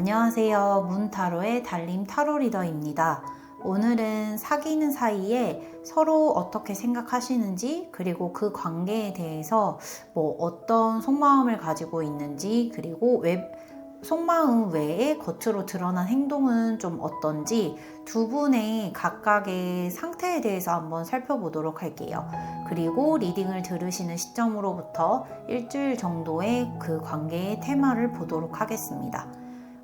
안녕하세요. 문타로의 달림 타로 리더입니다. 오늘은 사귀는 사이에 서로 어떻게 생각하시는지, 그리고 그 관계에 대해서 어떤 속마음을 가지고 있는지, 그리고 속마음 외에 겉으로 드러난 행동은 좀 어떤지 두 분의 각각의 상태에 대해서 한번 살펴보도록 할게요. 그리고 리딩을 들으시는 시점으로부터 일주일 정도의 그 관계의 테마를 보도록 하겠습니다.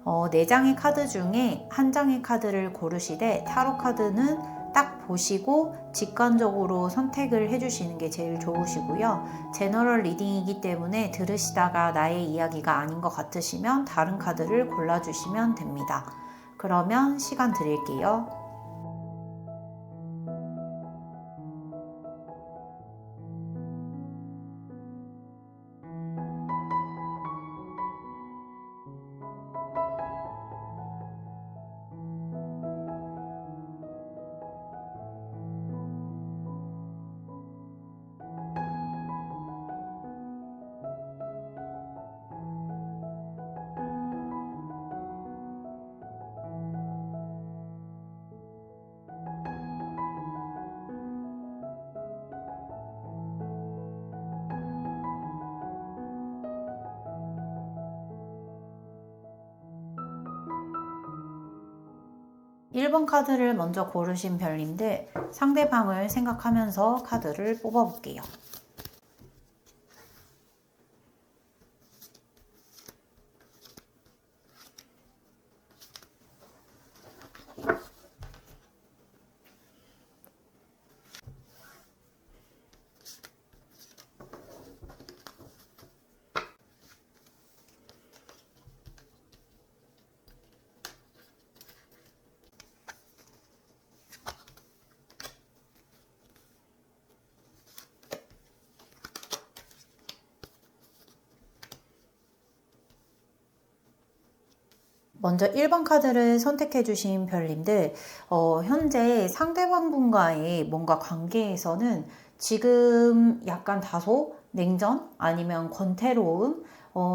4장의 카드 중에 한 장의 카드를 고르시되 타로 카드는 딱 보시고 직관적으로 선택을 해주시는 게 제일 좋으시고요. 제너럴 리딩이기 때문에 들으시다가 나의 이야기가 아닌 것 같으시면 다른 카드를 골라주시면 됩니다. 그러면 시간 드릴게요. 1번 카드를 먼저 고르신 별님들, 상대방을 생각하면서 카드를 뽑아볼게요. 먼저 1번 카드를 선택해 주신 별님들, 현재 상대방분과의 뭔가 관계에서는 지금 약간 다소 냉전 아니면 권태로움,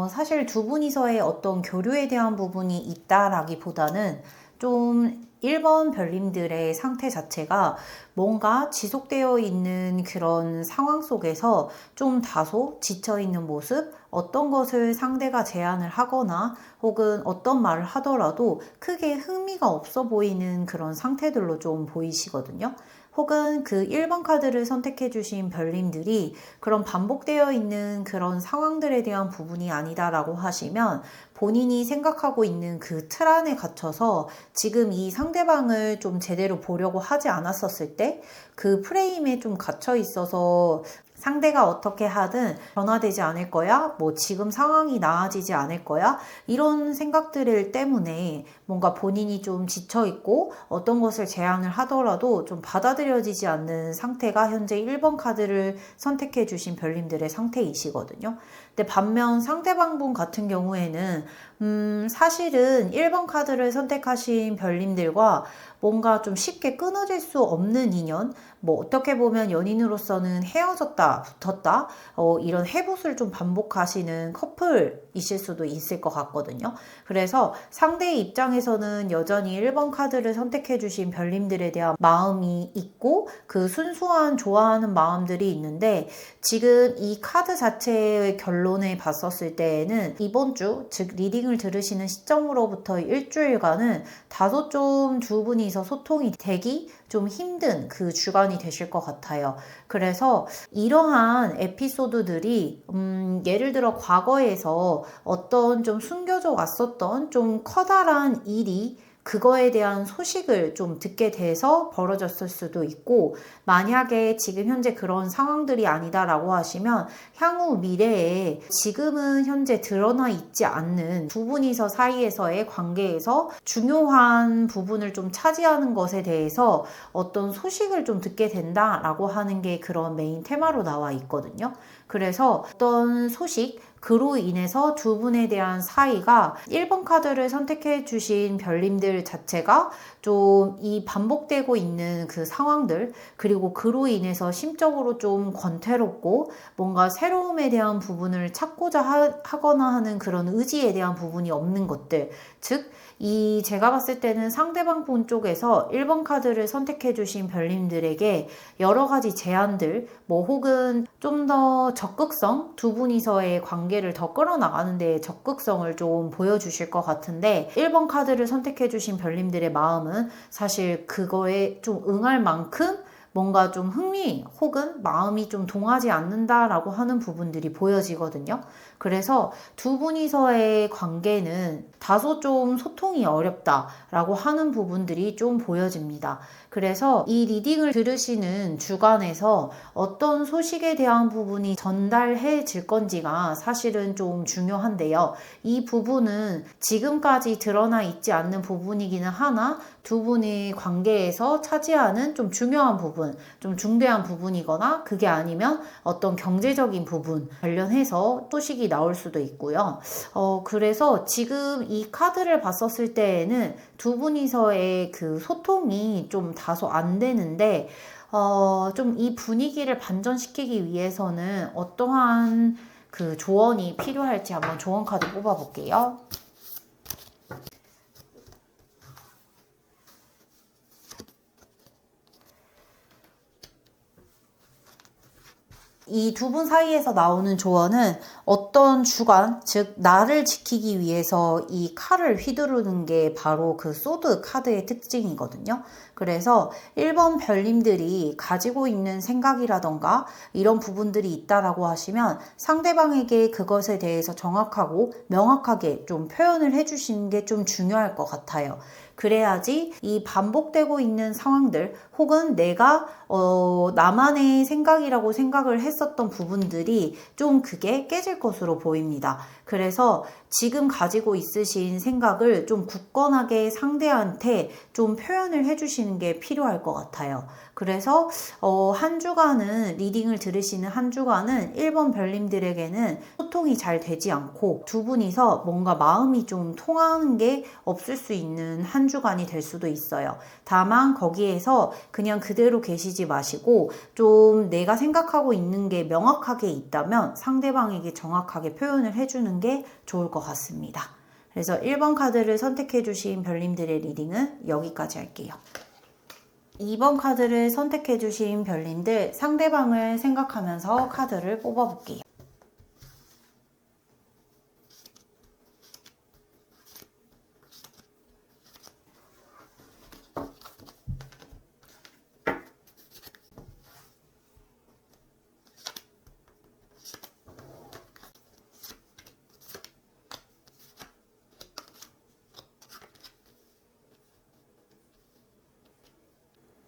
사실 두 분이서의 어떤 교류에 대한 부분이 있다라기보다는 좀 1번 별님들의 상태 자체가 뭔가 지속되어 있는 그런 상황 속에서 좀 다소 지쳐있는 모습, 어떤 것을 상대가 제안을 하거나 혹은 어떤 말을 하더라도 크게 흥미가 없어 보이는 그런 상태들로 좀 보이시거든요. 혹은 그 1번 카드를 선택해 주신 별님들이 그런 반복되어 있는 그런 상황들에 대한 부분이 아니다라고 하시면 본인이 생각하고 있는 그 틀 안에 갇혀서 지금 이 상대방을 좀 제대로 보려고 하지 않았었을 때 그 프레임에 좀 갇혀 있어서 상대가 어떻게 하든 변화되지 않을 거야? 지금 상황이 나아지지 않을 거야? 이런 생각들 때문에 뭔가 본인이 좀 지쳐있고 어떤 것을 제안을 하더라도 좀 받아들여지지 않는 상태가 현재 1번 카드를 선택해 주신 별님들의 상태이시거든요. 근데 반면 상대방분 같은 경우에는 사실은 1번 카드를 선택하신 별님들과 뭔가 좀 쉽게 끊어질 수 없는 인연, 어떻게 보면 연인으로서는 헤어졌다, 붙었다, 이런 해봇을 좀 반복하시는 커플이실 수도 있을 것 같거든요. 그래서 상대의 입장에서는 여전히 1번 카드를 선택해 주신 별님들에 대한 마음이 있고 그 순수한 좋아하는 마음들이 있는데 지금 이 카드 자체의 결론을 봤었을 때에는 이번 주, 즉 리딩을 들으시는 시점으로부터 일주일간은 다소 좀 두 분이서 소통이 되기 좀 힘든 그 주간이 되실 것 같아요. 그래서 이러한 에피소드들이 예를 들어 과거에서 어떤 좀 숨겨져 왔었던 좀 커다란 일이 그거에 대한 소식을 좀 듣게 돼서 벌어졌을 수도 있고, 만약에 지금 현재 그런 상황들이 아니다라고 하시면 향후 미래에 지금은 현재 드러나 있지 않는 두 분이서 사이에서의 관계에서 중요한 부분을 좀 차지하는 것에 대해서 어떤 소식을 좀 듣게 된다라고 하는 게 그런 메인 테마로 나와 있거든요. 그래서 어떤 소식, 그로 인해서 두 분에 대한 사이가 1번 카드를 선택해 주신 별님들 자체가 좀 이 반복되고 있는 그 상황들, 그리고 그로 인해서 심적으로 좀 권태롭고 뭔가 새로움에 대한 부분을 찾고자 하거나 하는 그런 의지에 대한 부분이 없는 것들, 즉, 제가 봤을 때는 상대방 분 쪽에서 1번 카드를 선택해 주신 별님들에게 여러 가지 제안들, 혹은 좀 더 적극성, 두 분이서의 관계를 더 끌어나가는 데 적극성을 좀 보여주실 것 같은데, 1번 카드를 선택해 주신 별님들의 마음은 사실 그거에 좀 응할 만큼 뭔가 좀 흥미 혹은 마음이 좀 동하지 않는다라고 하는 부분들이 보여지거든요. 그래서 두 분이서의 관계는 다소 좀 소통이 어렵다라고 하는 부분들이 좀 보여집니다. 그래서 이 리딩을 들으시는 주간에서 어떤 소식에 대한 부분이 전달해질 건지가 사실은 좀 중요한데요. 이 부분은 지금까지 드러나 있지 않는 부분이기는 하나 두 분의 관계에서 차지하는 좀 중요한 부분, 좀 중대한 부분이거나 그게 아니면 어떤 경제적인 부분 관련해서 소식이 나올 수도 있고요. 그래서 지금 이 카드를 봤었을 때에는 두 분이서의 그 소통이 좀 다소 안 되는데, 좀 이 분위기를 반전시키기 위해서는 어떠한 그 조언이 필요할지 한번 조언 카드 뽑아볼게요. 이 두 분 사이에서 나오는 조언은 어떤 주관, 즉 나를 지키기 위해서 이 칼을 휘두르는 게 바로 그 소드 카드의 특징이거든요. 그래서 1번 별님들이 가지고 있는 생각이라던가 이런 부분들이 있다라고 하시면 상대방에게 그것에 대해서 정확하고 명확하게 좀 표현을 해주시는 게 좀 중요할 것 같아요. 그래야지 이 반복되고 있는 상황들 혹은 내가 나만의 생각이라고 생각을 했었던 부분들이 좀 그게 깨질 것으로 보입니다. 그래서 지금 가지고 있으신 생각을 좀 굳건하게 상대한테 좀 표현을 해주시는 게 필요할 것 같아요. 그래서 한 주간은 리딩을 들으시는 한 주간은 1번 별님들에게는 소통이 잘 되지 않고 두 분이서 뭔가 마음이 좀 통하는 게 없을 수 있는 한 주간이 될 수도 있어요. 다만 거기에서 그냥 그대로 계시지 마시고 좀 내가 생각하고 있는 게 명확하게 있다면 상대방에게 정확하게 표현을 해주는 게 좋을 것 같습니다. 그래서 1번 카드를 선택해 주신 별님들의 리딩은 여기까지 할게요. 2번 카드를 선택해 주신 별님들, 상대방을 생각하면서 카드를 뽑아볼게요.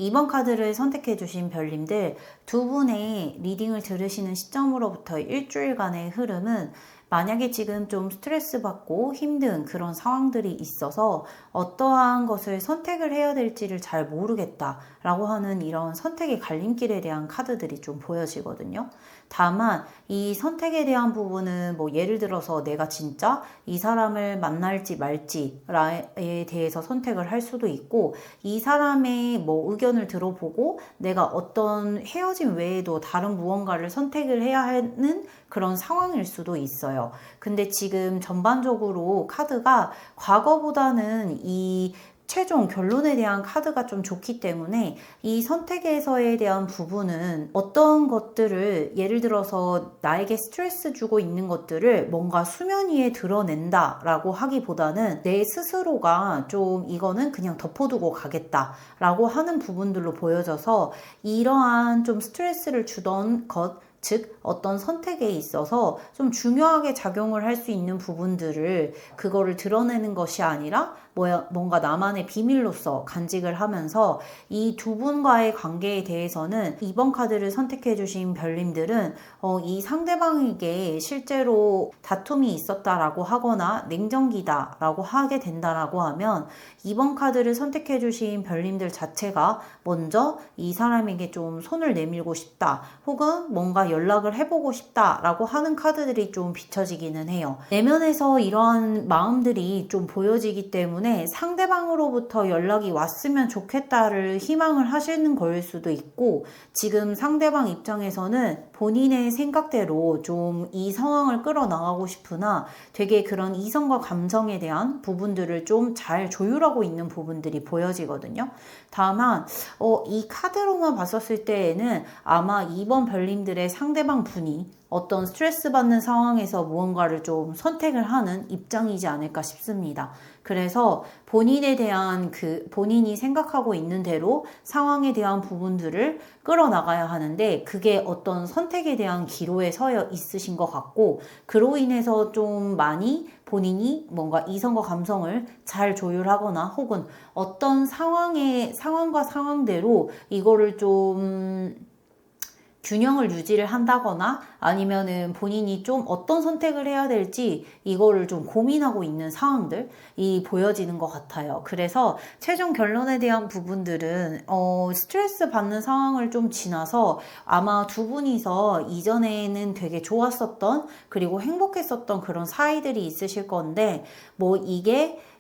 이번 카드를 선택해 주신 별님들, 두 분의 리딩을 들으시는 시점으로부터 일주일간의 흐름은 만약에 지금 좀 스트레스 받고 힘든 그런 상황들이 있어서 어떠한 것을 선택을 해야 될지를 잘 모르겠다라고 하는 이런 선택의 갈림길에 대한 카드들이 좀 보여지거든요. 다만 이 선택에 대한 부분은 예를 들어서 내가 진짜 이 사람을 만날지 말지에 대해서 선택을 할 수도 있고, 이 사람의 의견을 들어보고 내가 어떤 헤어짐 외에도 다른 무언가를 선택을 해야 하는 그런 상황일 수도 있어요. 근데 지금 전반적으로 카드가 과거보다는 이 최종 결론에 대한 카드가 좀 좋기 때문에 이 선택에서에 대한 부분은 어떤 것들을, 예를 들어서 나에게 스트레스 주고 있는 것들을 뭔가 수면 위에 드러낸다라고 하기보다는 내 스스로가 좀 이거는 그냥 덮어두고 가겠다라고 하는 부분들로 보여져서 이러한 좀 스트레스를 주던 것, 즉 어떤 선택에 있어서 좀 중요하게 작용을 할 수 있는 부분들을 그거를 드러내는 것이 아니라 뭔가 나만의 비밀로서 간직을 하면서 이 두 분과의 관계에 대해서는 이번 카드를 선택해 주신 별님들은 이 상대방에게 실제로 다툼이 있었다라고 하거나 냉정기다라고 하게 된다라고 하면 이번 카드를 선택해 주신 별님들 자체가 먼저 이 사람에게 좀 손을 내밀고 싶다, 혹은 뭔가 뭔가 연락을 해보고 싶다라고 하는 카드들이 좀 비춰지기는 해요. 내면에서 이러한 마음들이 좀 보여지기 때문에 상대방으로부터 연락이 왔으면 좋겠다를 희망을 하시는 거일 수도 있고, 지금 상대방 입장에서는 본인의 생각대로 좀 이 상황을 끌어나가고 싶으나 되게 그런 이성과 감정에 대한 부분들을 좀 잘 조율하고 있는 부분들이 보여지거든요. 다만 이 카드로만 봤었을 때에는 아마 이번 별님들의 상대방 분이 어떤 스트레스 받는 상황에서 무언가를 좀 선택을 하는 입장이지 않을까 싶습니다. 그래서 본인에 대한 본인이 생각하고 있는 대로 상황에 대한 부분들을 끌어나가야 하는데, 그게 어떤 선택에 대한 기로에 서 있으신 것 같고, 그로 인해서 좀 많이 본인이 뭔가 이성과 감성을 잘 조율하거나 혹은 어떤 상황과 상황대로 이거를 좀 균형을 유지를 한다거나 아니면은 본인이 좀 어떤 선택을 해야 될지 이거를 좀 고민하고 있는 상황들이 보여지는 것 같아요. 그래서 최종 결론에 대한 부분들은 스트레스 받는 상황을 좀 지나서 아마 두 분이서 이전에는 되게 좋았었던 그리고 행복했었던 그런 사이들이 있으실 건데, 뭐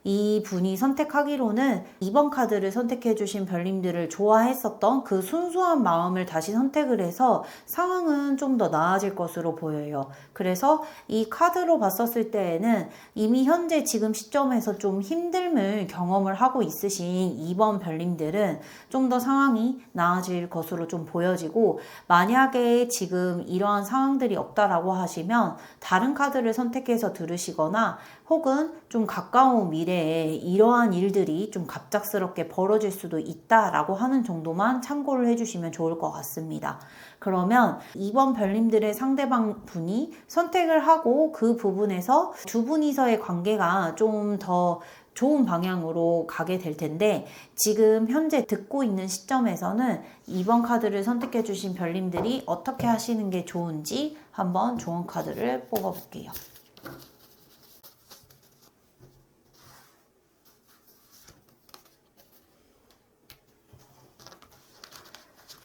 이 분이 선택하기로는 2번 카드를 선택해 주신 별님들을 좋아했었던 그 순수한 마음을 다시 선택을 해서 상황은 좀 더 나아질 것으로 보여요. 그래서 이 카드로 봤었을 때에는 이미 현재 지금 시점에서 좀 힘듦을 경험을 하고 있으신 2번 별님들은 좀 더 상황이 나아질 것으로 좀 보여지고, 만약에 지금 이러한 상황들이 없다라고 하시면 다른 카드를 선택해서 들으시거나 혹은 좀 가까운 미래에 이러한 일들이 좀 갑작스럽게 벌어질 수도 있다라고 하는 정도만 참고를 해주시면 좋을 것 같습니다. 그러면 이번 별님들의 상대방 분이 선택을 하고 그 부분에서 두 분이서의 관계가 좀 더 좋은 방향으로 가게 될 텐데, 지금 현재 듣고 있는 시점에서는 2번 카드를 선택해 주신 별님들이 어떻게 하시는 게 좋은지 한번 조언 카드를 뽑아볼게요.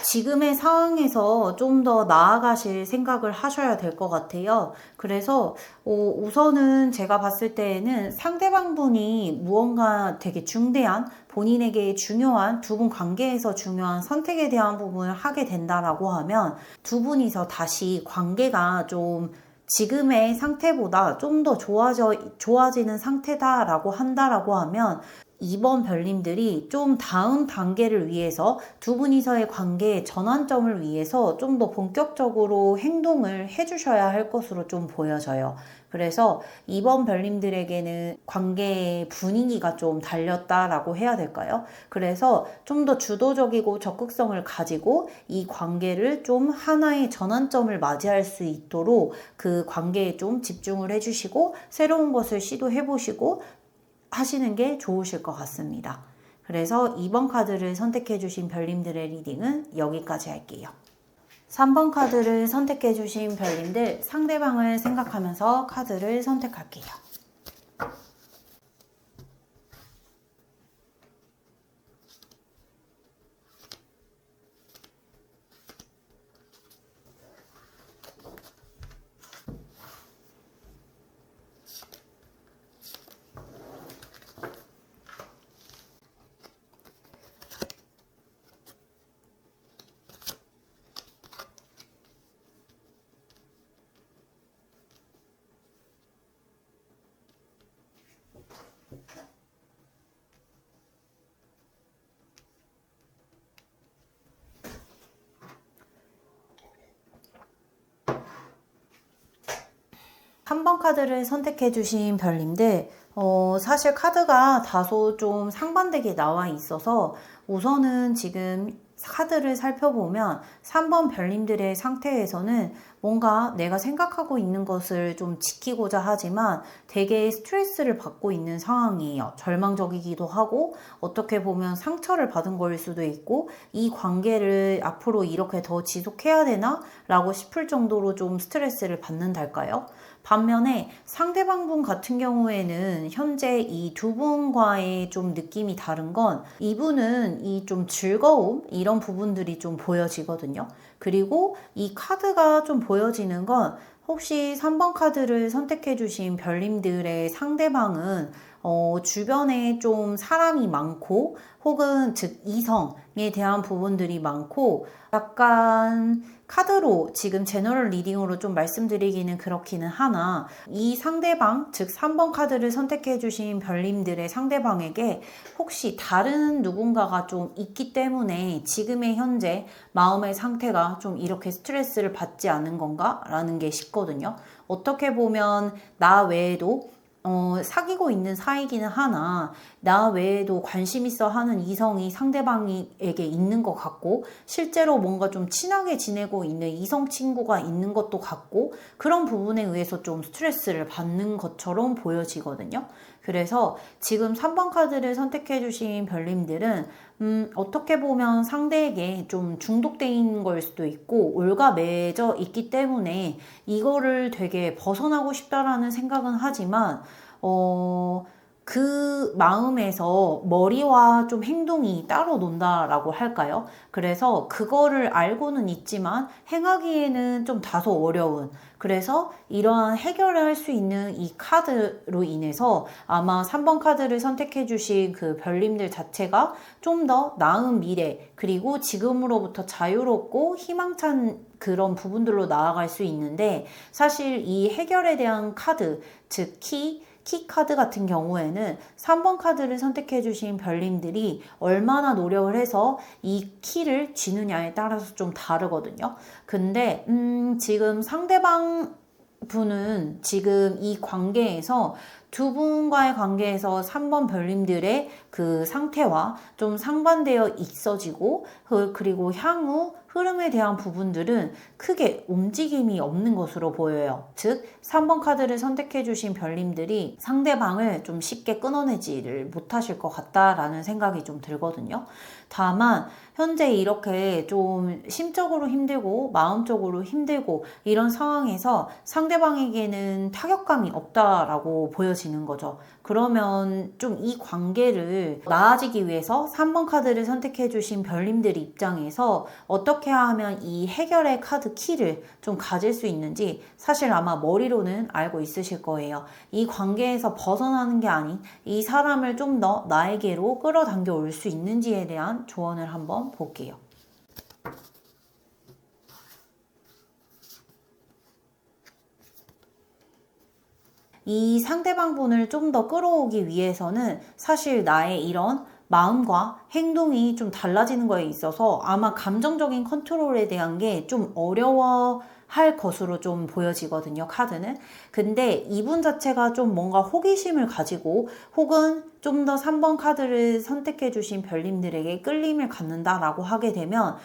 지금의 상황에서 좀 더 나아가실 생각을 하셔야 될 것 같아요. 그래서 우선은 제가 봤을 때에는 상대방 분이 무언가 되게 중대한, 본인에게 중요한, 두 분 관계에서 중요한 선택에 대한 부분을 하게 된다라고 하면 두 분이서 다시 관계가 좀 지금의 상태보다 좀 더 좋아지는 상태다라고 한다라고 하면, 이번 별님들이 좀 다음 단계를 위해서 두 분이서의 관계의 전환점을 위해서 좀 더 본격적으로 행동을 해주셔야 할 것으로 좀 보여져요. 그래서 이번 별님들에게는 관계의 분위기가 좀 달렸다라고 해야 될까요? 그래서 좀 더 주도적이고 적극성을 가지고 이 관계를 좀 하나의 전환점을 맞이할 수 있도록 그 관계에 좀 집중을 해주시고 새로운 것을 시도해보시고 하시는 게 좋으실 것 같습니다. 그래서 2번 카드를 선택해 주신 별님들의 리딩은 여기까지 할게요. 3번 카드를 선택해 주신 별님들, 상대방을 생각하면서 카드를 선택할게요. 한 번 카드를 선택해 주신 별님들, 사실 카드가 다소 좀 상반되게 나와 있어서 우선은 지금 카드를 살펴보면 3번 별님들의 상태에서는 뭔가 내가 생각하고 있는 것을 좀 지키고자 하지만 되게 스트레스를 받고 있는 상황이에요. 절망적이기도 하고 어떻게 보면 상처를 받은 거일 수도 있고, 이 관계를 앞으로 이렇게 더 지속해야 되나? 라고 싶을 정도로 좀 스트레스를 받는달까요? 반면에 상대방분 같은 경우에는 현재 이 두 분과의 좀 느낌이 다른 건 이분은 이 좀 즐거움 이런 부분들이 좀 보여지거든요. 그리고 이 카드가 좀 보여지는 건 혹시 3번 카드를 선택해 주신 별님들의 상대방은 주변에 좀 사람이 많고 혹은 즉 이성에 대한 부분들이 많고 약간 카드로 지금 제너럴 리딩으로 좀 말씀드리기는 그렇기는 하나 이 상대방 즉 3번 카드를 선택해 주신 별님들의 상대방에게 혹시 다른 누군가가 좀 있기 때문에 지금의 현재 마음의 상태가 좀 이렇게 스트레스를 받지 않은 건가? 라는 게 싶거든요. 어떻게 보면 나 외에도 사귀고 있는 사이기는 하나, 나 외에도 관심 있어 하는 이성이 상대방에게 있는 것 같고, 실제로 뭔가 좀 친하게 지내고 있는 이성 친구가 있는 것도 같고, 그런 부분에 의해서 좀 스트레스를 받는 것처럼 보여지거든요. 그래서 지금 3번 카드를 선택해주신 별님들은, 어떻게 보면 상대에게 좀 중독돼 있는 걸 수도 있고, 올가매져 있기 때문에 이거를 되게 벗어나고 싶다라는 생각은 하지만, 그 마음에서 머리와 좀 행동이 따로 논다라고 할까요? 그래서 그거를 알고는 있지만 행하기에는 좀 다소 어려운 그래서 이러한 해결을 할 수 있는 이 카드로 인해서 아마 3번 카드를 선택해 주신 그 별님들 자체가 좀 더 나은 미래 그리고 지금으로부터 자유롭고 희망찬 그런 부분들로 나아갈 수 있는데 사실 이 해결에 대한 카드 즉 키 카드 같은 경우에는 3번 카드를 선택해 주신 별님들이 얼마나 노력을 해서 이 키를 쥐느냐에 따라서 좀 다르거든요. 근데 지금 상대방 분은 지금 이 관계에서 두 분과의 관계에서 3번 별님들의 그 상태와 좀 상반되어 있어지고 그리고 향후 흐름에 대한 부분들은 크게 움직임이 없는 것으로 보여요. 즉 3번 카드를 선택해 주신 별님들이 상대방을 좀 쉽게 끊어내지를 못하실 것 같다라는 생각이 좀 들거든요. 다만 현재 이렇게 좀 심적으로 힘들고 마음적으로 힘들고 이런 상황에서 상대방에게는 타격감이 없다라고 보여지는 거죠. 그러면 좀 이 관계를 나아지기 위해서 3번 카드를 선택해 주신 별님들 입장에서 어떻게 하면 이 해결의 카드 키를 좀 가질 수 있는지 사실 아마 머리로는 알고 있으실 거예요. 이 관계에서 벗어나는 게 아닌 이 사람을 좀 더 나에게로 끌어당겨 올 수 있는지에 대한 조언을 한번 볼게요. 이 상대방 분을 좀 더 끌어오기 위해서는 사실 나의 이런 마음과 행동이 좀 달라지는 거에 있어서 아마 감정적인 컨트롤에 대한 게 좀 어려워할 것으로 좀 보여지거든요, 카드는. 근데 이분 자체가 좀 뭔가 호기심을 가지고 혹은 좀 더 3번 카드를 선택해 주신 별님들에게 끌림을 갖는다라고 하게 되면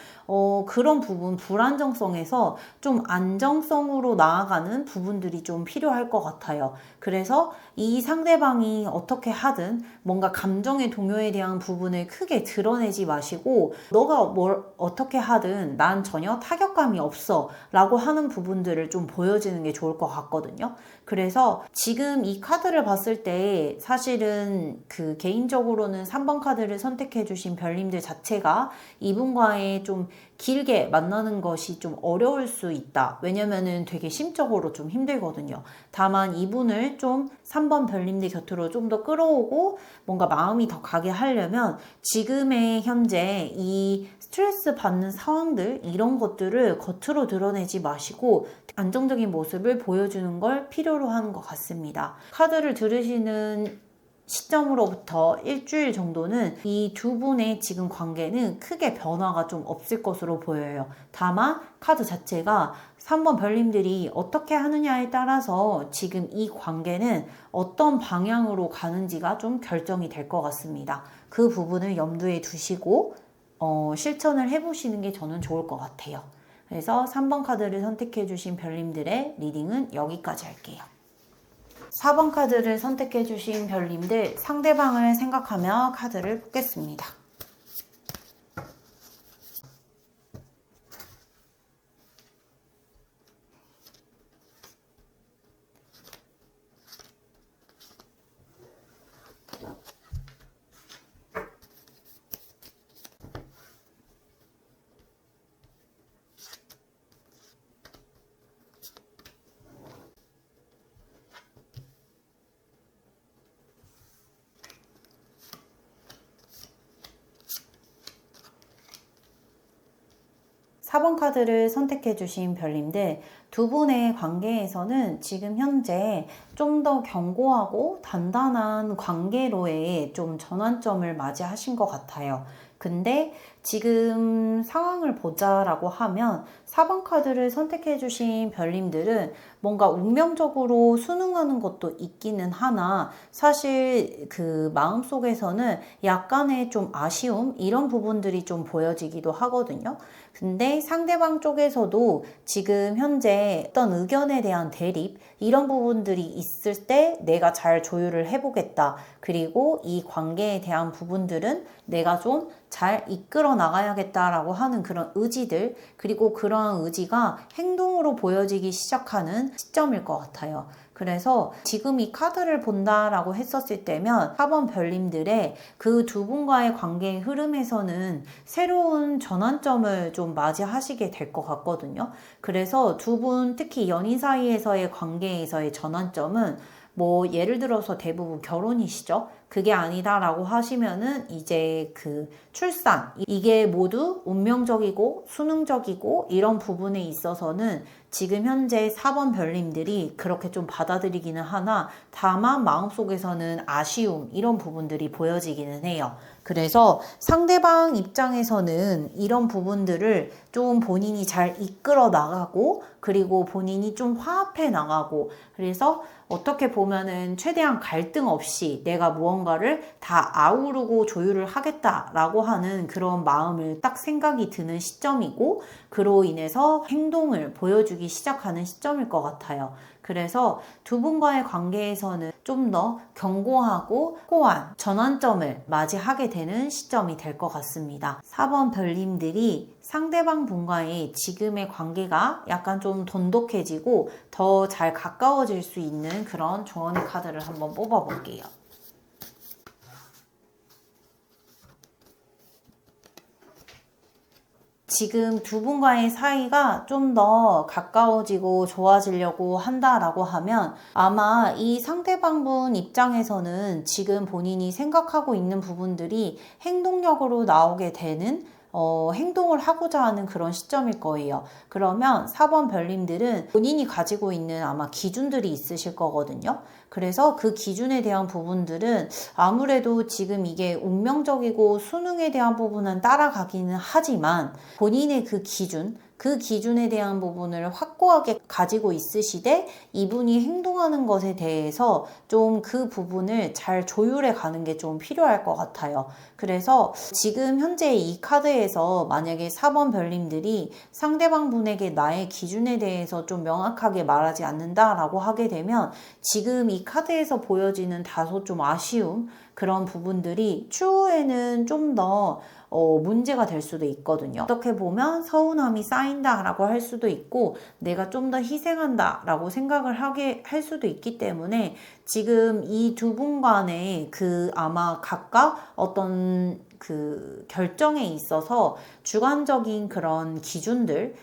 그런 부분 불안정성에서 좀 안정성으로 나아가는 부분들이 좀 필요할 것 같아요. 그래서 이 상대방이 어떻게 하든 뭔가 감정의 동요에 대한 부분을 크게 드러내지 마시고 너가 뭘 어떻게 하든 난 전혀 타격감이 없어 라고 하는 부분들을 좀 보여지는 게 좋을 것 같거든요. 그래서 지금 이 카드를 봤을 때 사실은 그 개인적으로는 3번 카드를 선택해 주신 별님들 자체가 이분과의 좀 길게 만나는 것이 좀 어려울 수 있다. 왜냐면은 되게 심적으로 좀 힘들거든요. 다만 이분을 좀 3번 별님들 곁으로 좀 더 끌어오고 뭔가 마음이 더 가게 하려면 지금의 현재 이 스트레스 받는 상황들 이런 것들을 겉으로 드러내지 마시고 안정적인 모습을 보여주는 걸 필요로 하는 것 같습니다. 카드를 들으시는 시점으로부터 일주일 정도는 이 두 분의 지금 관계는 크게 변화가 좀 없을 것으로 보여요. 다만 카드 자체가 3번 별님들이 어떻게 하느냐에 따라서 지금 이 관계는 어떤 방향으로 가는지가 좀 결정이 될 것 같습니다. 그 부분을 염두에 두시고 실천을 해보시는 게 저는 좋을 것 같아요. 그래서 3번 카드를 선택해 주신 별님들의 리딩은 여기까지 할게요. 4번 카드를 선택해 주신 별님들 상대방을 생각하며 카드를 뽑겠습니다. 4번 카드를 선택해 주신 별님들, 두 분의 관계에서는 지금 현재 좀 더 견고하고 단단한 관계로의 좀 전환점을 맞이하신 것 같아요. 근데 지금 상황을 보자라고 하면 4번 카드를 선택해 주신 별님들은 뭔가 운명적으로 순응하는 것도 있기는 하나 사실 그 마음속에서는 약간의 좀 아쉬움 이런 부분들이 좀 보여지기도 하거든요. 근데 상대방 쪽에서도 지금 현재 어떤 의견에 대한 대립 이런 부분들이 있을 때 내가 잘 조율을 해보겠다. 그리고 이 관계에 대한 부분들은 내가 좀 잘 이끌어 나가야겠다라고 하는 그런 의지들, 그리고 그러한 의지가 행동으로 보여지기 시작하는 시점일 것 같아요. 그래서 지금 이 카드를 본다라고 했었을 때면 4번 별님들의 그 두 분과의 관계의 흐름에서는 새로운 전환점을 좀 맞이하시게 될 것 같거든요. 그래서 두 분 특히 연인 사이에서의 관계에서의 전환점은 뭐 예를 들어서 대부분 결혼이시죠? 그게 아니다라고 하시면은 이제 그 출산 이게 모두 운명적이고 수능적이고 이런 부분에 있어서는 지금 현재 4번 별님들이 그렇게 좀 받아들이기는 하나 다만 마음속에서는 아쉬움 이런 부분들이 보여지기는 해요. 그래서 상대방 입장에서는 이런 부분들을 좀 본인이 잘 이끌어 나가고 그리고 본인이 좀 화합해 나가고 그래서 어떻게 보면은 최대한 갈등 없이 내가 무언가를 다 아우르고 조율을 하겠다라고 하는 그런 마음을 딱 생각이 드는 시점이고 그로 인해서 행동을 보여주기 시작하는 시점일 것 같아요. 그래서 두 분과의 관계에서는 좀 더 견고하고 확고한 전환점을 맞이하게 되는 시점이 될 것 같습니다. 4번 별님들이 상대방 분과의 지금의 관계가 약간 좀 돈독해지고 더 잘 가까워질 수 있는 그런 조언의 카드를 한번 뽑아볼게요. 지금 두 분과의 사이가 좀 더 가까워지고 좋아지려고 한다라고 하면 아마 이 상대방분 입장에서는 지금 본인이 생각하고 있는 부분들이 행동력으로 나오게 되는 행동을 하고자 하는 그런 시점일 거예요. 그러면 4번 별님들은 본인이 가지고 있는 아마 기준들이 있으실 거거든요. 그래서 그 기준에 대한 부분들은 아무래도 지금 이게 운명적이고 수능에 대한 부분은 따라가기는 하지만 본인의 그 기준에 대한 부분을 확고하게 가지고 있으시되 이분이 행동하는 것에 대해서 좀 그 부분을 잘 조율해 가는 게 좀 필요할 것 같아요. 그래서 지금 현재 이 카드에서 만약에 4번 별님들이 상대방 분에게 나의 기준에 대해서 좀 명확하게 말하지 않는다라고 하게 되면 지금 이 카드에서 보여지는 다소 좀 아쉬움 그런 부분들이 추후에는 좀 더 문제가 될 수도 있거든요. 어떻게 보면 서운함이 쌓인다라고 할 수도 있고 내가 좀 더 희생한다라고 생각을 하게 할 수도 있기 때문에 지금 이 두 분 간의 그 아마 각각 어떤 그 결정에 있어서 주관적인 그런 기준들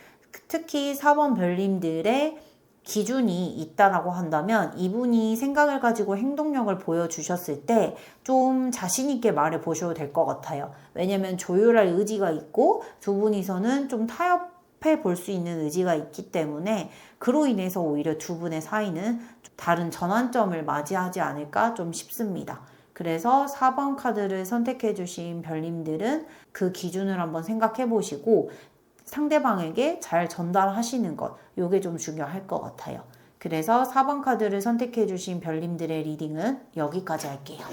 특히 4번 별님들의 기준이 있다라고 한다면 이분이 생각을 가지고 행동력을 보여주셨을 때 좀 자신 있게 말해 보셔도 될 것 같아요. 왜냐면 조율할 의지가 있고 두 분이서는 좀 타협해 볼 수 있는 의지가 있기 때문에 그로 인해서 오히려 두 분의 사이는 다른 전환점을 맞이하지 않을까 좀 싶습니다. 그래서 4번 카드를 선택해 주신 별님들은 그 기준을 한번 생각해 보시고 상대방에게 잘 전달하시는 것, 이게 좀 중요할 것 같아요. 그래서 4번 카드를 선택해 주신 별님들의 리딩은 여기까지 할게요.